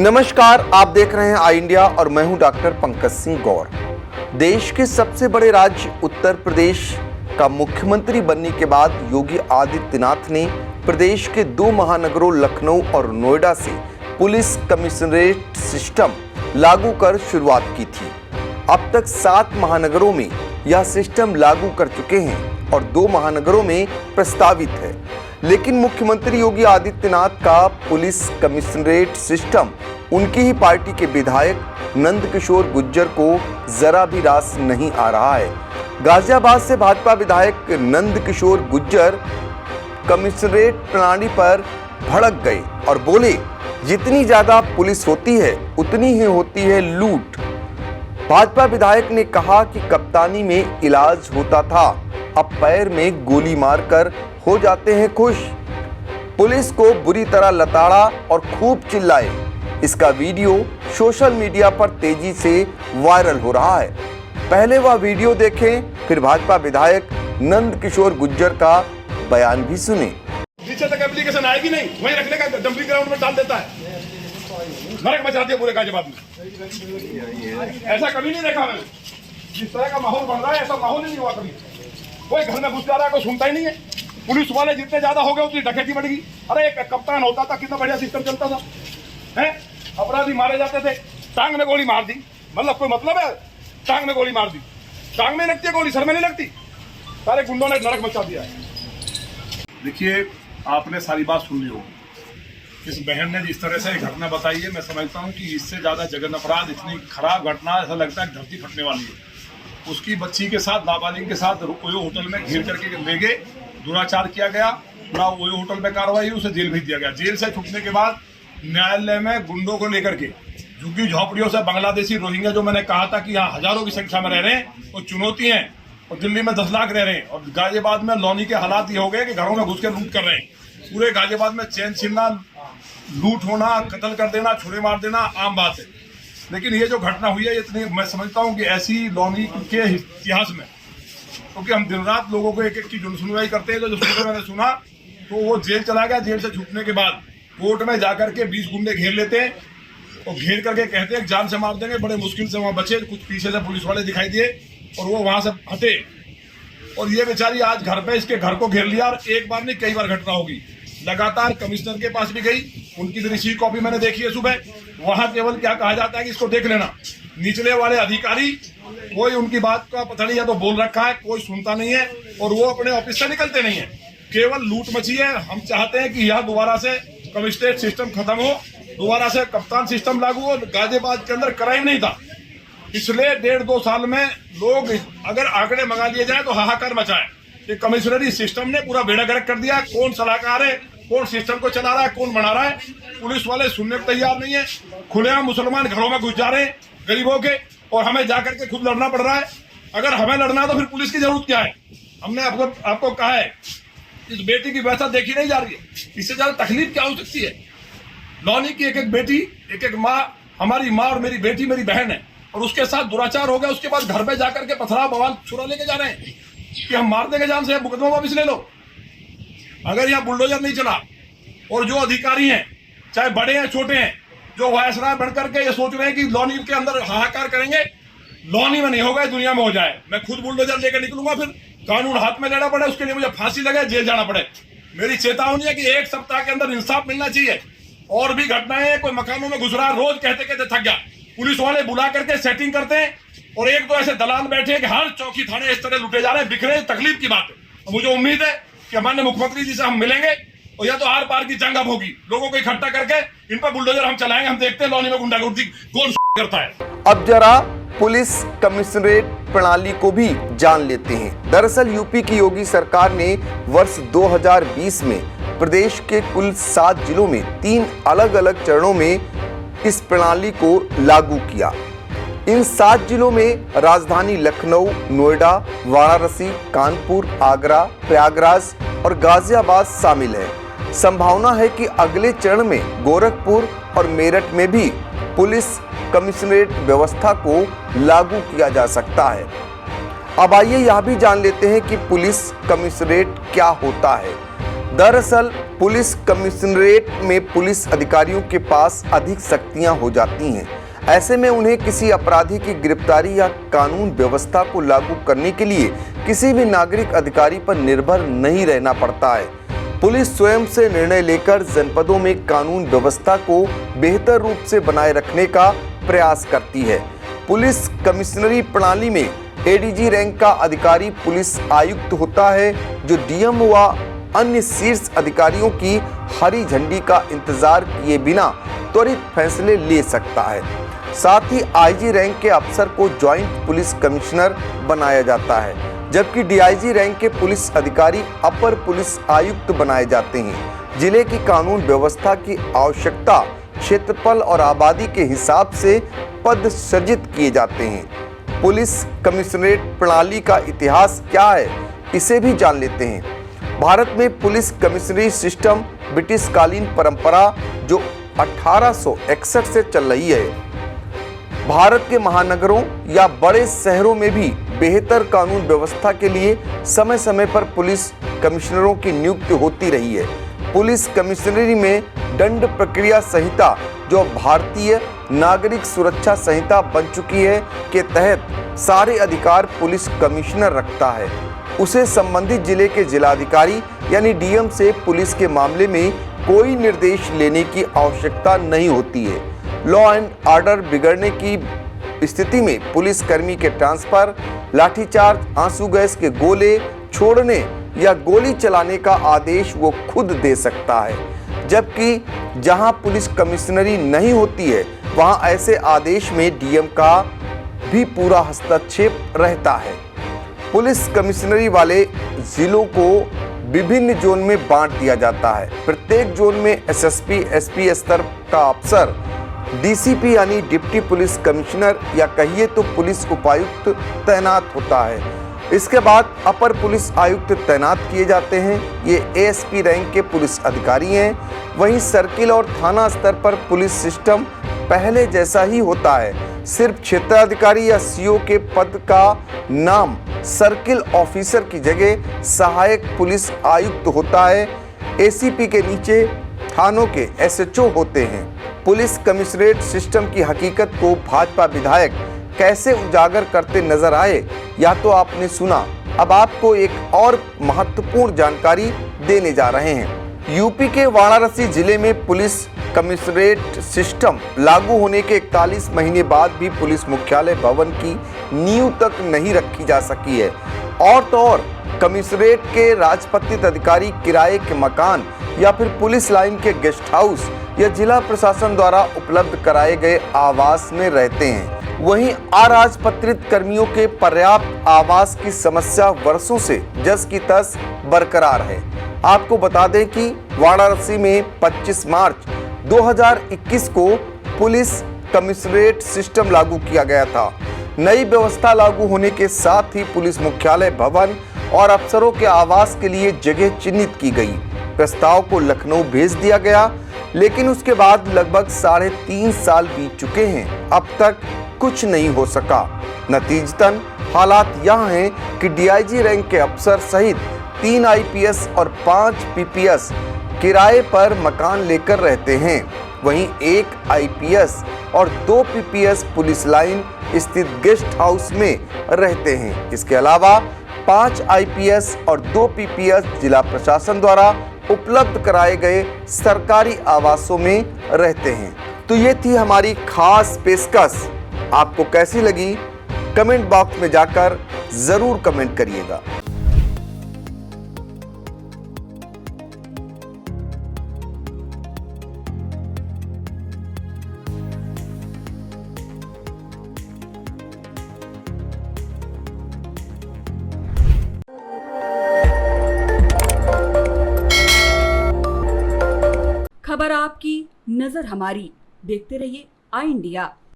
नमस्कार, आप देख रहे हैं आई इंडिया और मैं हूं डॉक्टर पंकज सिंह गौर। देश के सबसे बड़े राज्य उत्तर प्रदेश का मुख्यमंत्री बनने के बाद योगी आदित्यनाथ ने प्रदेश के दो महानगरों लखनऊ और नोएडा से पुलिस कमिश्नरेट सिस्टम लागू कर शुरुआत की थी। अब तक 7 महानगरों में यह सिस्टम लागू कर चुके हैं और 2 महानगरों में प्रस्तावित है। लेकिन मुख्यमंत्री योगी आदित्यनाथ का पुलिस कमिश्नरेट सिस्टम उनकी ही पार्टी के विधायक नंदकिशोर गुर्जर को जरा भी रास नहीं आ रहा है। गाजियाबाद से भाजपा विधायक नंदकिशोर गुर्जर कमिश्नरेट प्रणाली पर भड़क गए और बोले, जितनी ज्यादा पुलिस होती है उतनी ही होती है लूट। भाजपा विधायक ने कहा कि कप्तानी में इलाज होता था, अब पैर में गोली मारकर हो जाते हैं खुश। पुलिस को बुरी तरह लताड़ा और खूब चिल्लाए। इसका वीडियो सोशल मीडिया पर तेजी से वायरल हो रहा है। पहले वह वीडियो देखें, फिर भाजपा विधायक नंदकिशोर गुर्जर का बयान भी सुने। नीचे तक एप्लीकेशन आएगी नहीं, वहीं रखने का डंपिंग ग्राउंड में डाल देता है। नरक मचा दिया पूरे गाजियाबाद में। ऐसा कभी नहीं देखा मैंने। जिस तरह का माहौल बन रहा है ऐसा माहौल ही नहीं हुआ कभी। कोई घर में घुस जा रहा है, कोई सुनता ही नहीं है। पुलिस वाले जितने ज्यादा हो गए उतनी डकैती बढ़ गई। अरे एक कप्तान होता था, कितना बढ़िया सिस्टम चलता था। हैं? अपराधी मारे जाते थे, टांग में गोली मार दी, मतलब कोई मतलब है? टांग में गोली मार दी, टांग में लगती है गोली, सर में नहीं लगती। सारे गुंडों ने नरक मचा दिया है। देखिए, आपने सारी बात सुन ली हो। इस बहन ने जिस तरह से घटना बताई है, मैं समझता हूँ कि इससे ज्यादा जघन्य अपराध, इतनी खराब घटना, ऐसा लगता है धरती फटने वाली है। उसकी बच्ची के साथ, नाबालिग के साथ ओयो होटल में घेर करके ले गए, दुराचार किया गया, पूरा ओयो होटल में कार्रवाई, उसे जेल भेज दिया गया। जेल से छूटने के बाद न्यायालय में गुंडों को लेकर के झुग्गी झोपड़ियों से बांग्लादेशी रोहिंग्या, जो मैंने कहा था कि यहाँ हजारों की संख्या में रह रहे हैं, वो चुनौती है। और दिल्ली में 10 लाख रह रहे हैं। और गाजियाबाद में लौनी के हालात ये हो गए कि घरों में घुस के लूट कर रहे हैं। पूरे गाजियाबाद में चैन छीनना, लूट होना, कत्ल कर देना, छुरे मार देना आम बात है। लेकिन ये जो घटना हुई है, इतनी मैं समझता हूँ कि ऐसी लौनी के इतिहास में, क्योंकि हम दिन रात लोगों को एक एक की सुनवाई करते हैं। तो जो सुबह मैंने सुना तो वो जेल चला गया। जेल से छूटने के बाद कोर्ट में जाकर के 20 गुंडे घेर लेते हैं और घेर करके कहते हैं जान से मार देंगे। बड़े मुश्किल से वहां बचे, कुछ पीछे से पुलिस वाले दिखाई दिए और वो वहां से हटे। और ये बेचारी आज घर पे, इसके घर को घेर लिया। और एक बार नहीं, कई बार घटना होगी। लगातार कमिश्नर के पास भी गई, उनकी रिसीव कॉपी मैंने देखी है सुबह। वहां केवल क्या कहा जाता है कि इसको देख लेना। निचले वाले अधिकारी, कोई उनकी बात का पता नहीं है तो बोल रखा है, कोई सुनता नहीं है और वो अपने ऑफिस से निकलते नहीं है। केवल लूट मची है। हम चाहते हैं कि यह दोबारा से कमिश्नरेट सिस्टम खत्म हो, दोबारा से कप्तान सिस्टम लागू हो। गाजियाबाद के अंदर क्राइम नहीं था। पिछले 1.5-2 साल में लोग, अगर आंकड़े मंगा लिए जाए तो हाहाकार मचा है। ये कमिश्नरी सिस्टम ने पूरा बेड़ा गर्क कर दिया। कौन सलाहकार है, कौन सिस्टम को चला रहा है, कौन बना रहा है, पुलिस वाले सुनने को तैयार नहीं है। खुलेआम मुसलमान घरों में घुस जा रहे हैं गरीबों के, और हमें जाकर के खुद लड़ना पड़ रहा है। अगर हमें लड़ना है तो फिर पुलिस की जरूरत क्या है? हमने आपको कहा है, इस बेटी की व्यवस्था देखी नहीं जा रही है। इससे ज्यादा तकलीफ क्या हो सकती है? लौनी की एक एक बेटी, एक एक माँ, हमारी माँ और मेरी बेटी, मेरी बहन है, और उसके साथ दुराचार हो गया। उसके बाद घर पे जाकर के पथरा बवाल छुरा लेके जा रहे हैं कि हम मार देंगे जान से, मुकदमा वापिस ले लो। अगर यहाँ बुलडोजर नहीं चला और जो अधिकारी हैं, चाहे बड़े हैं छोटे हैं, जो वायसराय बढ़कर के ये सोच रहे हैं कि लौनी के अंदर हाहाकार करेंगे, लौनी में नहीं होगा, दुनिया में हो जाए। मैं खुद बुलडोजर लेकर निकलूंगा, फिर कानून हाथ में लेना पड़े, उसके लिए मुझे फांसी लगे, जेल जाना पड़े। मेरी चेतावनी है कि 1 सप्ताह के अंदर इंसाफ मिलना चाहिए। और भी घटनाएं, कोई मकानों में घुस रहा है, रोज कहते कहते थक गया। पुलिस वाले बुला करके सेटिंग करते हैं और एक तो ऐसे दलाल बैठे हैं कि हर चौकी थाने इस तरह लुटे जा रहे हैं, बिखरे। तकलीफ की बात है। मुझे उम्मीद है कि हमारे मुख्यमंत्री जी से हम मिलेंगे और या तो आर पार की जंग अब होगी। लोगों को इकट्ठा करके इन पर बुलडोजर हम चलाएंगे। हम देखते हैं लौनी में गुंडागर्दी कौन करता है। अब जरा पुलिस कमिश्नरेट प्रणाली को भी जान लेते हैं। दरअसल यूपी की योगी सरकार ने वर्ष 2020 में प्रदेश के कुल 7 जिलों में 3 अलग अलग चरणों में इस प्रणाली को लागू किया। इन 7 जिलों में राजधानी लखनऊ, नोएडा, वाराणसी, कानपुर, आगरा, प्रयागराज और गाजियाबाद शामिल है। संभावना है कि अगले चरण में गोरखपुर और मेरठ में भी पुलिस कमिश्नरेट व्यवस्था को लागू किया जा सकता है। अब आइए यह भी जान लेते हैं कि पुलिस कमिश्नरेट क्या होता है। दरअसल पुलिस कमिश्नरेट में पुलिस अधिकारियों के पास अधिक शक्तियां हो जाती हैं। ऐसे में उन्हें किसी अपराधी की गिरफ्तारी या कानून व्यवस्था को लागू करने के लिए किसी भी नागरिक अधिकारी पर निर्भर नहीं रहना पड़ता है। पुलिस स्वयं से निर्णय लेकर जनपदों में कानून व्यवस्था को बेहतर रूप से बनाए रखने का प्रयास करती है। पुलिस कमिश्नरी प्रणाली में एडीजी रैंक का अधिकारी पुलिस आयुक्त होता है, जो डीएम व अन्य शीर्ष अधिकारियों की हरी झंडी का इंतजार किए बिना त्वरित फैसले ले सकता है। साथ ही आईजी रैंक के अफसर को ज्वाइंट पुलिस कमिश्नर बनाया जाता है, जबकि डीआईजी रैंक के पुलिस अधिकारी अपर पुलिस आयुक्त बनाए जाते हैं। जिले की कानून व्यवस्था की आवश्यकता क्षेत्रफल और आबादी के हिसाब से पद सृजित किए जाते हैं। पुलिस कमिश्नरेट प्रणाली का इतिहास क्या है, इसे भी जान लेते हैं। भारत में पुलिस कमिश्नरी सिस्टम ब्रिटिश कालीन परंपरा जो 1861 से चल रही है। भारत के महानगरों या बड़े शहरों में भी बेहतर कानून व्यवस्था के लिए समय समय पर पुलिस कमिश्नरों की नियुक्ति होती रही है। पुलिस कमिश्नरी में दंड प्रक्रिया संहिता, जो भारतीय नागरिक सुरक्षा संहिता बन चुकी है, के तहत सारे अधिकार पुलिस कमिश्नर रखता है। उसे संबंधित जिले के जिलाधिकारी यानी डीएम से पुलिस के मामले में कोई निर्देश लेने की आवश्यकता नहीं होती है। लॉ एंड ऑर्डर बिगड़ने की स्थिति में पुलिसकर्मी के ट्रांसफर, लाठीचार्ज, आंसू गैस के गोले छोड़ने या गोली चलाने का आदेश वो खुद दे सकता है। जबकि जहां पुलिस कमिश्नरी नहीं होती है, वहां ऐसे आदेश में डीएम का भी पूरा हस्तक्षेप रहता है। पुलिस कमिश्नरी वाले जिलों को विभिन्न जोन में बांट दिया जाता है। प्रत्येक जोन में एसएसपी, एसपी स्तर का अफसर, डीसीपी यानी डिप्टी पुलिस कमिश्नर या कहिए तो पुलिस उपायुक्त तैनात होता है। इसके बाद अपर पुलिस आयुक्त तैनात किए जाते हैं। ये एएसपी रैंक के पुलिस अधिकारी हैं। वहीं सर्किल और थाना स्तर पर पुलिस सिस्टम पहले जैसा ही होता है। सिर्फ क्षेत्राधिकारी या सीओ के पद का नाम सर्किल ऑफिसर की जगह सहायक पुलिस आयुक्त होता है। एसीपी के नीचे थानों के एसएचओ होते हैं। पुलिस कमिश्नरेट सिस्टम की हकीकत को भाजपा विधायक कैसे उजागर करते नजर आए, या तो आपने सुना। अब आपको एक और महत्वपूर्ण जानकारी देने जा रहे हैं। यूपी के वाराणसी जिले में पुलिस कमिश्नरेट सिस्टम लागू होने के 41 महीने बाद भी पुलिस मुख्यालय भवन की नींव तक नहीं रखी जा सकी है। और तो और कमिश्नरेट के राजपत्रित अधिकारी किराए के मकान या फिर पुलिस लाइन के गेस्ट हाउस या जिला प्रशासन द्वारा उपलब्ध कराए गए आवास में रहते हैं। वहीं अराजपत्रित कर्मियों के पर्याप्त आवास की समस्या वर्षों से जस की तस बरकरार है। आपको बता दें कि वाराणसी में 25 मार्च 2021 को पुलिस कमिश्नरेट सिस्टम लागू किया गया था। नई व्यवस्था लागू होने के साथ ही पुलिस मुख्यालय भवन और अफसरों के आवास के लिए जगह चिन्हित की गई। प्रस्ताव को लखनऊ भेज दिया गया, लेकिन उसके बाद लगभग 3.5 साल बीत चुके हैं। अब तक कुछ नहीं हो सका। नतीजतन हालात यह हैं कि डीआईजी रैंक के अफसर सहित 3 आईपीएस और 5 पीपीएस किराए पर मकान लेकर रहते हैं। वहीं 1 आईपीएस और 2 पीपीएस पुलिस लाइन स्थित गेस्ट हाउस में रहते हैं। इसके अलावा 5 आईपीएस और 2 पीपीएस जिला प्रशासन द्वारा उपलब्ध कराए गए सरकारी आवासों में रहते हैं। तो ये थी हमारी खास पेशकश। आपको कैसी लगी, कमेंट बॉक्स में जाकर जरूर कमेंट करिएगा। खबर आपकी, नजर हमारी। देखते रहिए आई इंडिया।